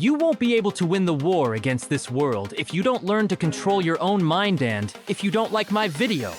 You won't be able to win the war against this world if you don't learn to control your own mind and if you don't like my video.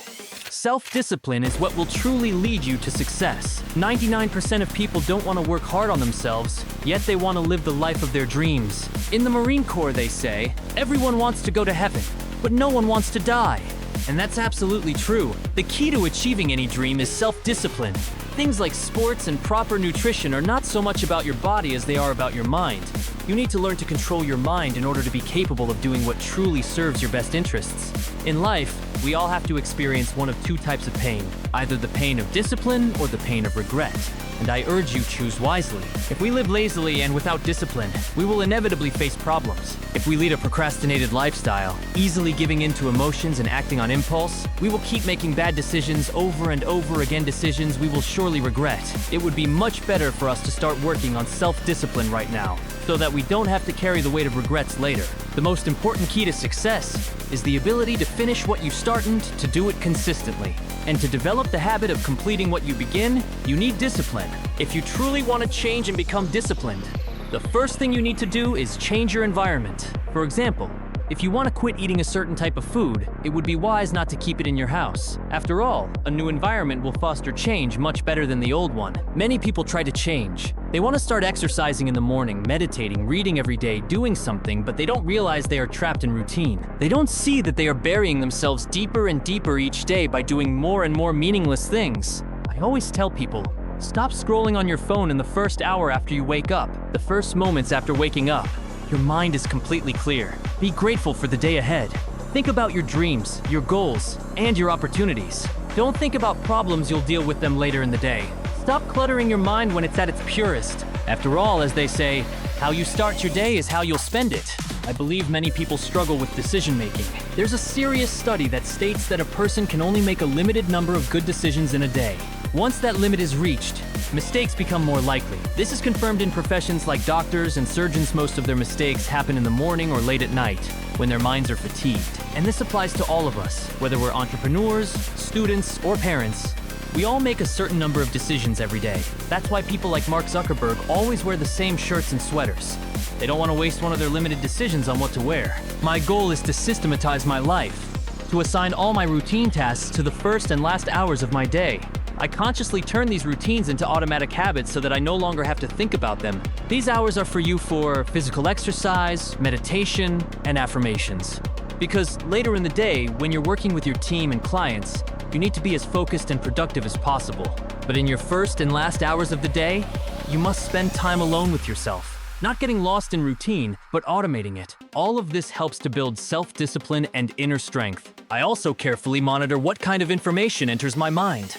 Self-discipline is what will truly lead you to success. 99% of people don't want to work hard on themselves, yet they want to live the life of their dreams. In the Marine Corps, they say, everyone wants to go to heaven, but no one wants to die. And that's absolutely true. The key to achieving any dream is self-discipline. Things like sports and proper nutrition are not so much about your body as they are about your mind. You need to learn to control your mind in order to be capable of doing what truly serves your best interests. In life, we all have to experience one of two types of pain, either the pain of discipline or the pain of regret. And I urge you choose wisely. If we live lazily and without discipline, we will inevitably face problems. If we lead a procrastinated lifestyle, easily giving in to emotions and acting on impulse, we will keep making bad decisions over and over again, decisions we will surely regret. It would be much better for us to start working on self-discipline right now, so that we don't have to carry the weight of regrets later. The most important key to success is the ability to finish what you start and to do it consistently. And to develop the habit of completing what you begin, you need discipline. If you truly want to change and become disciplined, the first thing you need to do is change your environment. For example, if you want to quit eating a certain type of food, it would be wise not to keep it in your house. After all, a new environment will foster change much better than the old one. Many people try to change. They want to start exercising in the morning, meditating, reading every day, doing something, but they don't realize they are trapped in routine. They don't see that they are burying themselves deeper and deeper each day by doing more and more meaningless things. I always tell people, stop scrolling on your phone in the first hour after you wake up. The first moments after waking up, your mind is completely clear. Be grateful for the day ahead. Think about your dreams, your goals, and your opportunities. Don't think about problems, you'll deal with them later in the day. Stop cluttering your mind when it's at its purest. After all, as they say, how you start your day is how you'll spend it. I believe many people struggle with decision-making. There's a serious study that states that a person can only make a limited number of good decisions in a day. Once that limit is reached, mistakes become more likely. This is confirmed in professions like doctors and surgeons. Most of their mistakes happen in the morning or late at night, when their minds are fatigued. And this applies to all of us, whether we're entrepreneurs, students, or parents. We all make a certain number of decisions every day. That's why people like Mark Zuckerberg always wear the same shirts and sweaters. They don't want to waste one of their limited decisions on what to wear. My goal is to systematize my life, to assign all my routine tasks to the first and last hours of my day. I consciously turn these routines into automatic habits so that I no longer have to think about them. These hours are for you for physical exercise, meditation, and affirmations. Because later in the day, when you're working with your team and clients, you need to be as focused and productive as possible. But in your first and last hours of the day, you must spend time alone with yourself. Not getting lost in routine, but automating it. All of this helps to build self-discipline and inner strength. I also carefully monitor what kind of information enters my mind.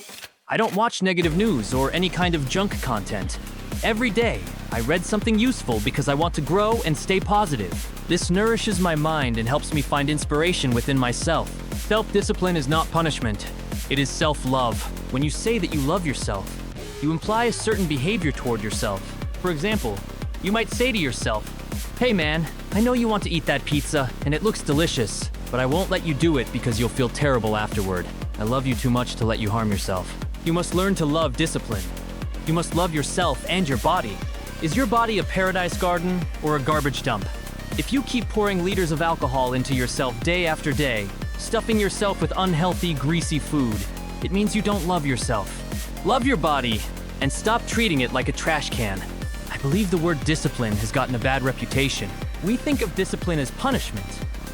I don't watch negative news or any kind of junk content. Every day, I read something useful because I want to grow and stay positive. This nourishes my mind and helps me find inspiration within myself. Self-discipline is not punishment. It is self-love. When you say that you love yourself, you imply a certain behavior toward yourself. For example, you might say to yourself, "Hey man, I know you want to eat that pizza and it looks delicious, but I won't let you do it because you'll feel terrible afterward. I love you too much to let you harm yourself." You must learn to love discipline. You must love yourself and your body. Is your body a paradise garden or a garbage dump? If you keep pouring liters of alcohol into yourself day after day, stuffing yourself with unhealthy, greasy food, it means you don't love yourself. Love your body and stop treating it like a trash can. I believe the word discipline has gotten a bad reputation. We think of discipline as punishment,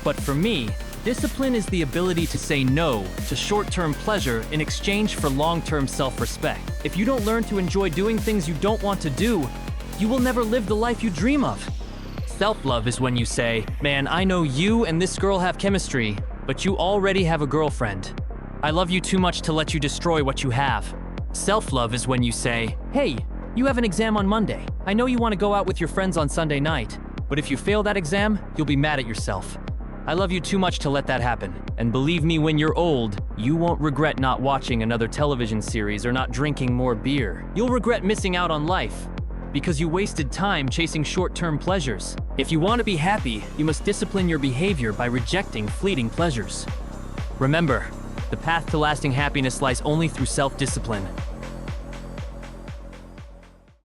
but for me, discipline is the ability to say no to short-term pleasure in exchange for long-term self-respect. If you don't learn to enjoy doing things you don't want to do, you will never live the life you dream of. Self-love is when you say, "Man, I know you and this girl have chemistry, but you already have a girlfriend. I love you too much to let you destroy what you have." Self-love is when you say, "Hey, you have an exam on Monday. I know you want to go out with your friends on Sunday night, but if you fail that exam, you'll be mad at yourself. I love you too much to let that happen. And believe me, when you're old, you won't regret not watching another television series or not drinking more beer. You'll regret missing out on life because you wasted time chasing short-term pleasures. If you want to be happy, you must discipline your behavior by rejecting fleeting pleasures. Remember, the path to lasting happiness lies only through self-discipline.